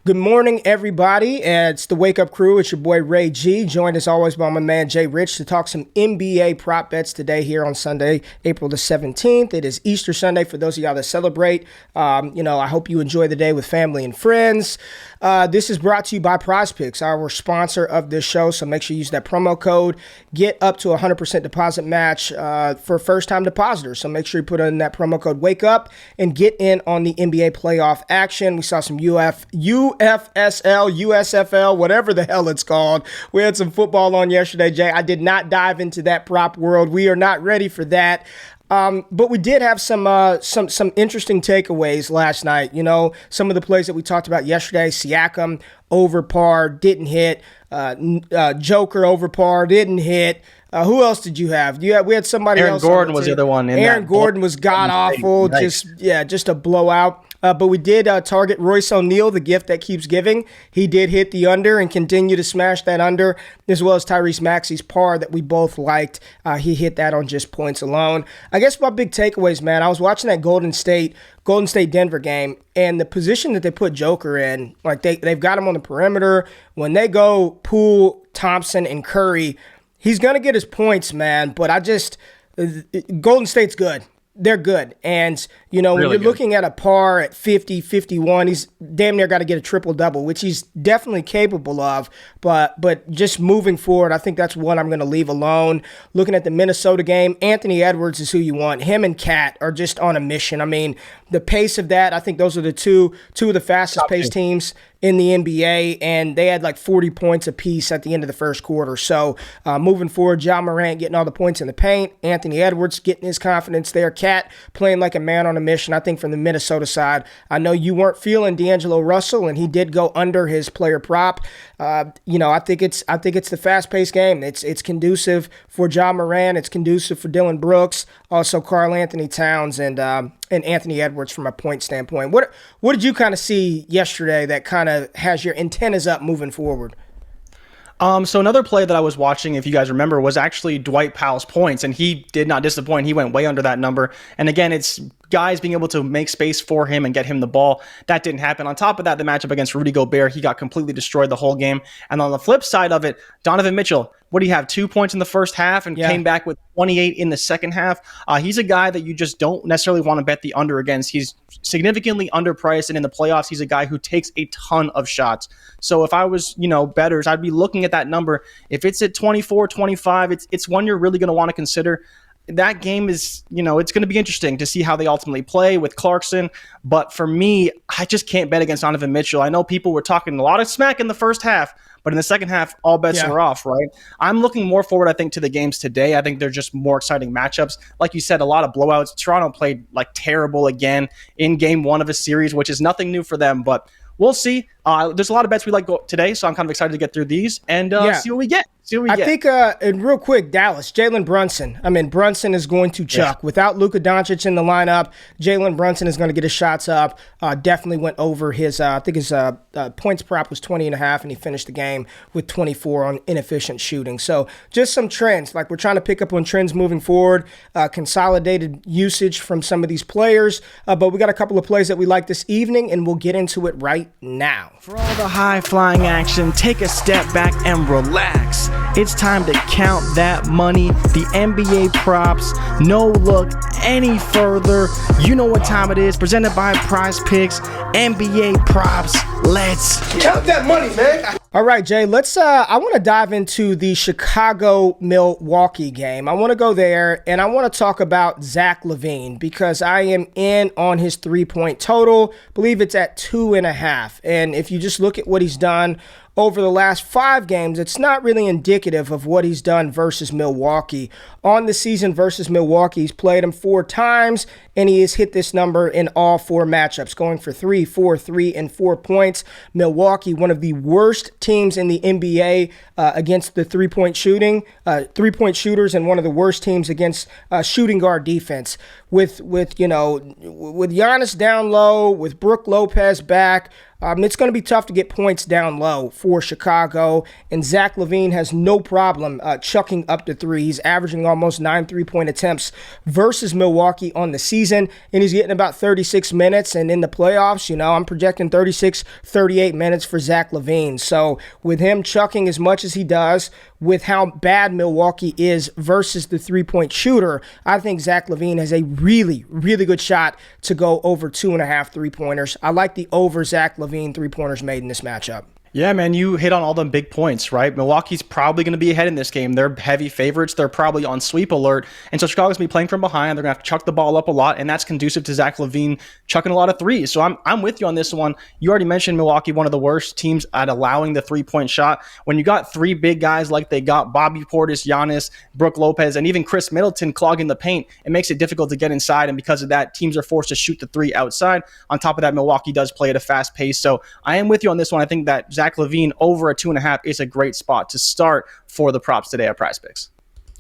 Good morning, everybody. It's the Wake Up Crew. It's your boy Ray G, joined as always by my man Jay Rich to talk some NBA prop bets today here on Sunday, April the 17th. It is Easter Sunday for those of y'all that celebrate. I hope you enjoy the day with family and friends. This is brought to you by PRIZEPICKS, our sponsor of this show. So make sure you use that promo code. Get up to 100% deposit match for first-time depositors. So make sure you put in that promo code Wake Up and get in on the NBA playoff action. We saw some UFSL, USFL, whatever the hell it's called. We had some football on yesterday, Jay. I did not dive into that prop world. We are not ready for that. But we did have some interesting takeaways last night. You know, some of the plays that we talked about yesterday. Siakam over par, didn't hit. Joker over par, didn't hit. Who else did you have? We had somebody else. Aaron Gordon was the other one. Aaron Gordon was god awful. Nice. Just a blowout. But we did target Royce O'Neal, the gift that keeps giving. He did hit the under and continue to smash that under, as well as Tyrese Maxey's par that we both liked. He hit that on just points alone. I guess my big takeaways, man, I was watching that Golden State Denver game, and the position that they put Joker in, like they've got him on the perimeter. When they go Poole, Thompson, and Curry, he's going to get his points, man. But Golden State's good. They're good. And, you know, when you're looking at a par at 50, 51, he's damn near got to get a triple-double, which he's definitely capable of. But just moving forward, I think that's one I'm going to leave alone. Looking at the Minnesota game, Anthony Edwards is who you want. Him and Cat are just on a mission. I mean, the pace of that, I think those are the two of the fastest-paced teams in the NBA, and they had like 40 points apiece at the end of the first quarter. So moving forward, Ja Morant getting all the points in the paint, Anthony Edwards getting his confidence there, Cat playing like a man on a mission. I think from the Minnesota side, I know you weren't feeling D'Angelo Russell, and he did go under his player prop. I think it's the fast-paced game. It's conducive for Ja Morant. It's conducive for Dylan Brooks, also Karl Anthony Towns, and Anthony Edwards from a point standpoint. What did you kind of see yesterday that kind of has your antennas up moving forward? So another play that I was watching, if you guys remember, was actually Dwight Powell's points, and he did not disappoint. He went way under that number. And again, it's guys being able to make space for him and get him the ball. That didn't happen. On top of that, the matchup against Rudy Gobert, he got completely destroyed the whole game. And on the flip side of it, Donovan Mitchell, what do you have? 2 points in the first half and came back with 28 in the second half. He's a guy that you just don't necessarily want to bet the under against. He's significantly underpriced, and in the playoffs, he's a guy who takes a ton of shots. So if I was, bettors, I'd be looking at that number. If it's at 24, 25, it's one you're really going to want to consider. That game is, it's going to be interesting to see how they ultimately play with Clarkson. But for me, I just can't bet against Donovan Mitchell. I know people were talking a lot of smack in the first half, but in the second half, all bets are off, right? I'm looking more forward, I think, to the games today. I think they're just more exciting matchups. Like you said, a lot of blowouts. Toronto played like terrible again in game one of a series, which is nothing new for them, but we'll see. There's a lot of bets we like today, so I'm kind of excited to get through these and see what we get. I think, and real quick, Dallas, Jalen Brunson. I mean, Brunson is going to chuck. Without Luka Doncic in the lineup, Jalen Brunson is going to get his shots up. Definitely went over his, I think his points prop was 20.5, and he finished the game with 24 on inefficient shooting. So just some trends. Like, we're trying to pick up on trends moving forward, consolidated usage from some of these players. But we got a couple of plays that we like this evening, and we'll get into it right now. For all the high-flying action, take a step back and relax. It's time to count that money, the NBA props. No look any further. You know what time it is. Presented by PrizePicks, NBA props. Let's count that money, man. All right, Jay, let's I want to dive into the Chicago-Milwaukee game. I want to go there, and I want to talk about Zach LaVine because I am in on his three-point total. I believe it's at 2.5. And if you just look at what he's done over the last 5 games, it's not really indicative of what he's done versus Milwaukee. On the season versus Milwaukee, he's played him 4 times, and he has hit this number in all 4 matchups, going for 3, 4, 3, and 4 points. Milwaukee, one of the worst teams in the NBA against the three-point shooters, and one of the worst teams against shooting guard defense. with Giannis down low, with Brook Lopez back, it's going to be tough to get points down low for Chicago, and Zach LaVine has no problem chucking up the three. He's averaging almost 9 3-point attempts versus Milwaukee on the season, and he's getting about 36 minutes, and in the playoffs, I'm projecting 36, 38 minutes for Zach LaVine. So with him chucking as much as he does, with how bad Milwaukee is versus the three-point shooter, I think Zach LaVine has a really, really good shot to go over 2.5 3-pointers. I like the over Zach LaVine three-pointers made in this matchup. Yeah, man, you hit on all the big points, right? Milwaukee's probably going to be ahead in this game. They're heavy favorites. They're probably on sweep alert. And so Chicago's going to be playing from behind. They're going to have to chuck the ball up a lot, and that's conducive to Zach LaVine chucking a lot of threes. So I'm with you on this one. You already mentioned Milwaukee, one of the worst teams at allowing the three-point shot. When you got three big guys like they got, Bobby Portis, Giannis, Brook Lopez, and even Chris Middleton clogging the paint, it makes it difficult to get inside. And because of that, teams are forced to shoot the three outside. On top of that, Milwaukee does play at a fast pace. So I am with you on this one. I think that Zach LaVine over a 2.5 is a great spot to start for the props today at PrizePicks.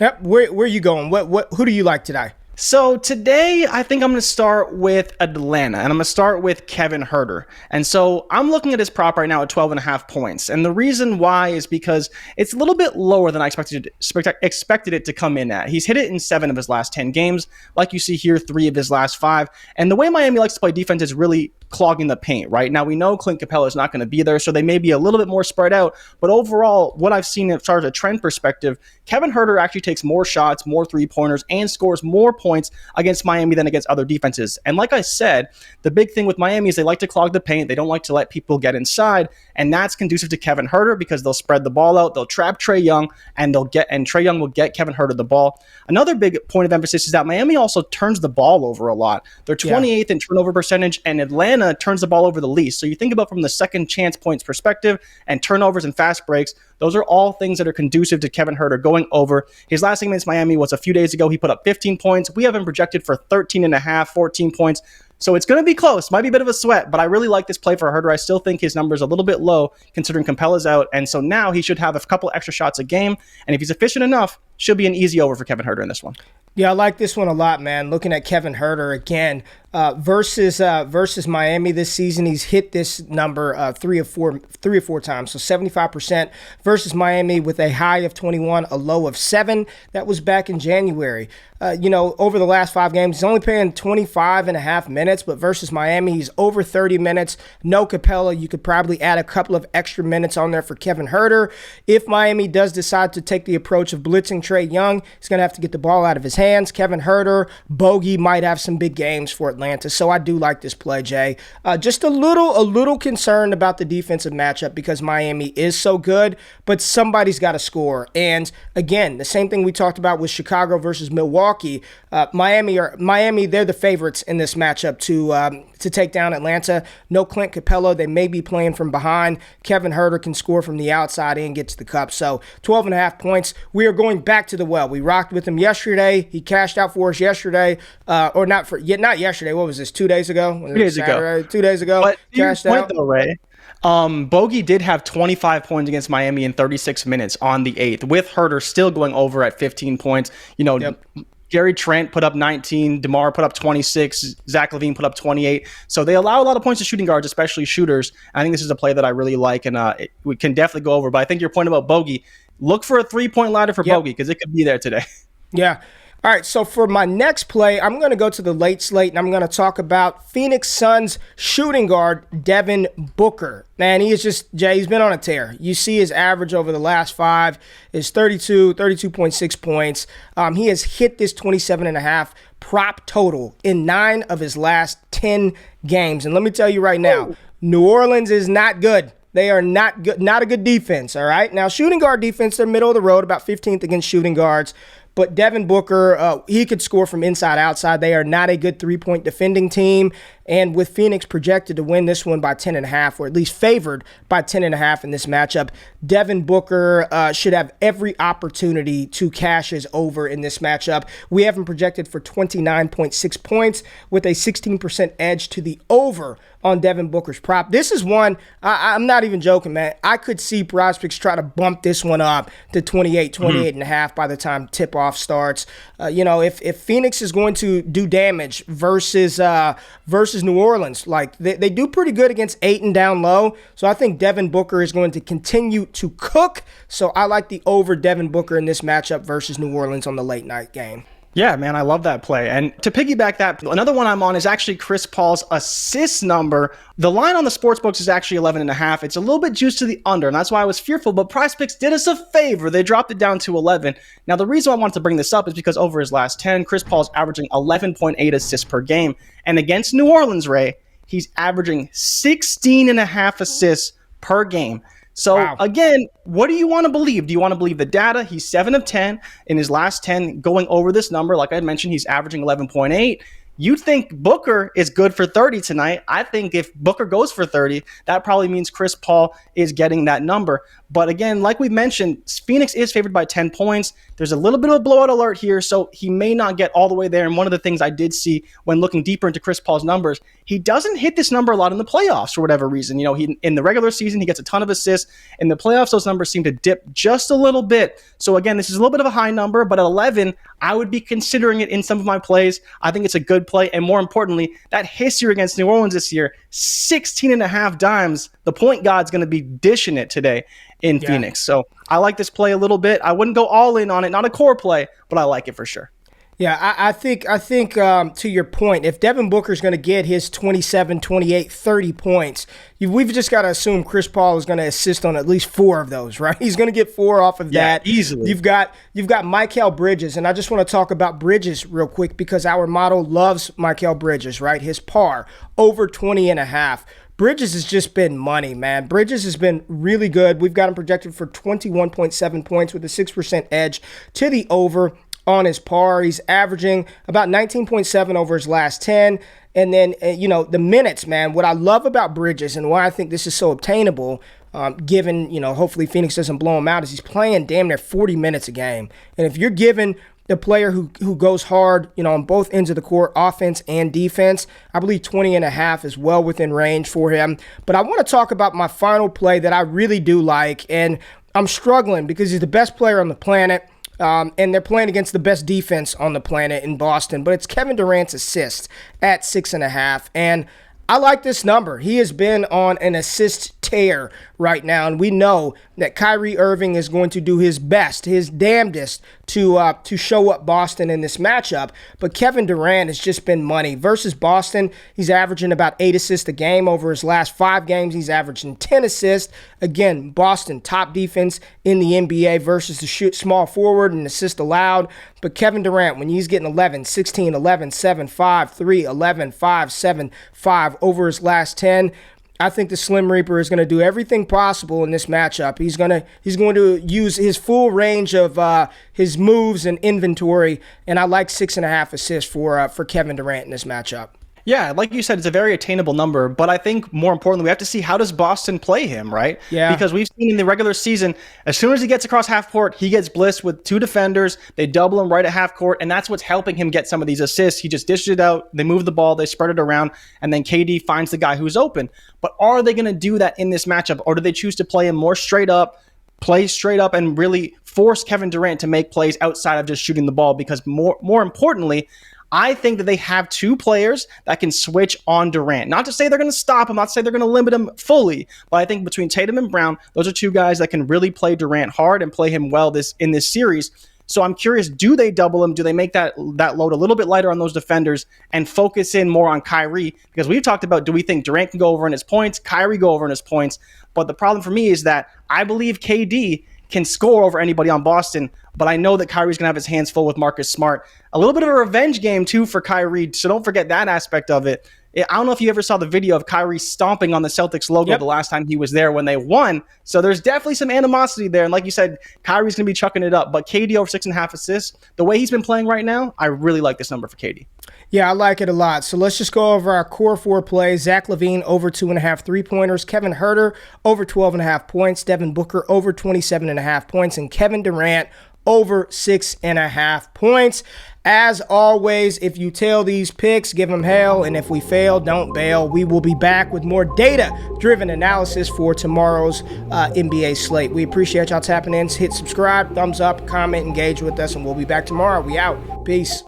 Yep. Where are you going? Who do you like today? So today, I think I'm going to start with Atlanta, and I'm going to start with Kevin Huerter. And so I'm looking at his prop right now at 12.5 points. And the reason why is because it's a little bit lower than I expected it to come in at. He's hit it in 7 of his last 10 games. Like you see here, 3 of his last 5. And the way Miami likes to play defense is really clogging the paint, right? Now, we know Clint Capella is not going to be there, so they may be a little bit more spread out. But overall, what I've seen as far as a trend perspective, Kevin Huerter actually takes more shots, more three-pointers, and scores more points against Miami than against other defenses. And like I said, the big thing with Miami is they like to clog the paint. They don't like to let people get inside, and that's conducive to Kevin Huerter because they'll spread the ball out, they'll trap Trae Young, and Trae Young will get Kevin Huerter the ball. Another big point of emphasis is that Miami also turns the ball over a lot. They're 28th in turnover percentage, and Atlanta turns the ball over the least. So you think about from the second chance points perspective and turnovers and fast breaks, those are all things that are conducive to Kevin Huerter going over. His last game against Miami was a few days ago. He put up 15 points. We have him projected for 13.5, 14 points. So it's going to be close. Might be a bit of a sweat, but I really like this play for Huerter. I still think his number's a little bit low considering Capella's out. And so now he should have a couple extra shots a game. And if he's efficient enough, should be an easy over for Kevin Huerter in this one. Yeah, I like this one a lot, man. Looking at Kevin Huerter again versus Miami this season, he's hit this number three or four times. So 75% versus Miami with a high of 21, a low of 7. That was back in January. Over the last 5 games, he's only playing 25.5 minutes, but versus Miami, he's over 30 minutes. No Capella. You could probably add a couple of extra minutes on there for Kevin Huerter. If Miami does decide to take the approach of blitzing Trae Young, he's going to have to get the ball out of his hands. Kevin Huerter, Bogey might have some big games for Atlanta, so I do like this play, Jay. Just a little concerned about the defensive matchup because Miami is so good, but somebody's got to score. And again, the same thing we talked about with Chicago versus Milwaukee. Miami, they're the favorites in this matchup to take down Atlanta. No Clint Capella. They may be playing from behind. Kevin Huerter can score from the outside and get to the cup. So 12.5 points. We are going back to the well. We rocked with him yesterday. He cashed out for us yesterday. Not yesterday. What was this? 2 days ago? 2 days ago. 2 days ago. But cashed point out. though, Ray. Bogey did have 25 points against Miami in 36 minutes on the 8th, with Huerter still going over at 15 points. Yep. Gary Trent put up 19, DeMar put up 26, Zach LaVine put up 28. So they allow a lot of points to shooting guards, especially shooters. I think this is a play that I really like, and we can definitely go over. But I think your point about Bogey, look for a 3-point ladder for Bogey because it could be there today. Yeah. All right, so for my next play, I'm going to go to the late slate, and I'm going to talk about Phoenix Suns shooting guard Devin Booker. Man, he's been on a tear. You see his average over the last 5 is 32.6 points. He has hit this 27.5 prop total in 9 of his last 10 games. And let me tell you right now, New Orleans is not good. They are not good, not a good defense, all right? Now, shooting guard defense, they're middle of the road, about 15th against shooting guards. But Devin Booker, he could score from inside outside. They are not a good 3-point defending team. And with Phoenix projected to win this one by 10.5, or at least favored by 10.5 in this matchup, Devin Booker should have every opportunity to cash his over in this matchup. We have him projected for 29.6 points with a 16% edge to the over on Devin Booker's prop. This is one, I'm not even joking, man. I could see PRIZEPICKS try to bump this one up to 28 and a half by the time tip-off starts. If Phoenix is going to do damage versus New Orleans, like they do pretty good against 8 and down low. So I think Devin Booker is going to continue to cook. So I like the over Devin Booker in this matchup versus New Orleans on the late night game. Yeah, man, I love that play. And to piggyback that, another one I'm on is actually Chris Paul's assist number. The line on the sportsbooks is actually 11.5. It's a little bit juiced to the under, and that's why I was fearful. But PrizePicks did us a favor. They dropped it down to 11. Now, the reason I wanted to bring this up is because over his last 10, Chris Paul's averaging 11.8 assists per game. And against New Orleans, Ray, he's averaging 16.5 assists per game. So, wow. Again, what do you want to believe? Do you want to believe the data? He's 7 of 10 in his last 10 going over this number. Like I mentioned, he's averaging 11.8. You'd think Booker is good for 30 tonight. I think if Booker goes for 30, that probably means Chris Paul is getting that number. But again, like we mentioned, Phoenix is favored by 10 points. There's a little bit of a blowout alert here, so he may not get all the way there. And one of the things I did see when looking deeper into Chris Paul's numbers, he doesn't hit this number a lot in the playoffs for whatever reason. In the regular season, he gets a ton of assists. In the playoffs, those numbers seem to dip just a little bit. So again, this is a little bit of a high number, but at 11, I would be considering it in some of my plays. I think it's a good play. And more importantly, that history against New Orleans this year, 16.5 dimes. The point guard's going to be dishing it today in Phoenix. So I like this play a little bit. I wouldn't go all in on it. Not a core play, but I like it for sure. Yeah, I think to your point, if Devin Booker is going to get his 27, 28, 30 points, we've just got to assume Chris Paul is going to assist on at least 4 of those, right? He's going to get 4 off of that easily. You've got Mikal Bridges, and I just want to talk about Bridges real quick because our model loves Mikal Bridges, right? His par over 20.5. Bridges has just been money, man. Bridges has been really good. We've got him projected for 21.7 points with a 6% edge to the over on his par. He's averaging about 19.7 over his last 10. And then, the minutes, man, what I love about Bridges and why I think this is so obtainable, given, hopefully Phoenix doesn't blow him out, is he's playing damn near 40 minutes a game. And if you're given the player who goes hard, on both ends of the court, offense and defense, I believe 20.5 is well within range for him. But I want to talk about my final play that I really do like, and I'm struggling because he's the best player on the planet, and they're playing against the best defense on the planet in Boston. But it's Kevin Durant's assist at 6.5, and I like this number. He has been on an assist tear right now, and we know that Kyrie Irving is going to do his best, his damnedest, to show up Boston in this matchup. But Kevin Durant has just been money. Versus Boston, he's averaging about 8 assists a game. Over his last 5 games, he's averaging 10 assists. Again, Boston, top defense in the NBA versus the small forward and assist allowed. But Kevin Durant, when he's getting 11, 16, 11, 7, 5, 3, 11, 5, 7, 5 over his last 10, I think the Slim Reaper is going to do everything possible in this matchup. He's going to use his full range of his moves and inventory, and I like 6.5 assists for Kevin Durant in this matchup. Yeah, like you said, it's a very attainable number, but I think more importantly, we have to see how does Boston play him, right? Yeah. Because we've seen in the regular season, as soon as he gets across half court, he gets blitzed with 2 defenders. They double him right at half court, and that's what's helping him get some of these assists. He just dishes it out, they move the ball, they spread it around, and then KD finds the guy who's open. But are they going to do that in this matchup, or do they choose to play him more play straight up, and really force Kevin Durant to make plays outside of just shooting the ball? Because more importantly, I think that they have 2 players that can switch on Durant. Not to say they're going to stop him, not to say they're going to limit him fully, but I think between Tatum and Brown, those are 2 guys that can really play Durant hard and play him well in this series. So I'm curious, do they double him? Do they make that load a little bit lighter on those defenders and focus in more on Kyrie? Because we've talked about, do we think Durant can go over in his points, Kyrie go over in his points? But the problem for me is that I believe KD can score over anybody on Boston, but I know that Kyrie's going to have his hands full with Marcus Smart. A little bit of a revenge game, too, for Kyrie, so don't forget that aspect of it. I don't know if you ever saw the video of Kyrie stomping on the Celtics logo the last time he was there when they won. So there's definitely some animosity there. And like you said, Kyrie's going to be chucking it up. But KD over 6.5 assists, the way he's been playing right now, I really like this number for KD. Yeah, I like it a lot. So let's just go over our core 4 plays. Zach LaVine over 2.5 3-pointers. Kevin Huerter over 12.5 points. Devin Booker over 27.5 points. And Kevin Durant over 6.5 points. As always, if you tail these picks, give them hell. And if we fail, don't bail. We will be back with more data-driven analysis for tomorrow's NBA slate. We appreciate y'all tapping in. Hit subscribe, thumbs up, comment, engage with us, and we'll be back tomorrow. We out. Peace.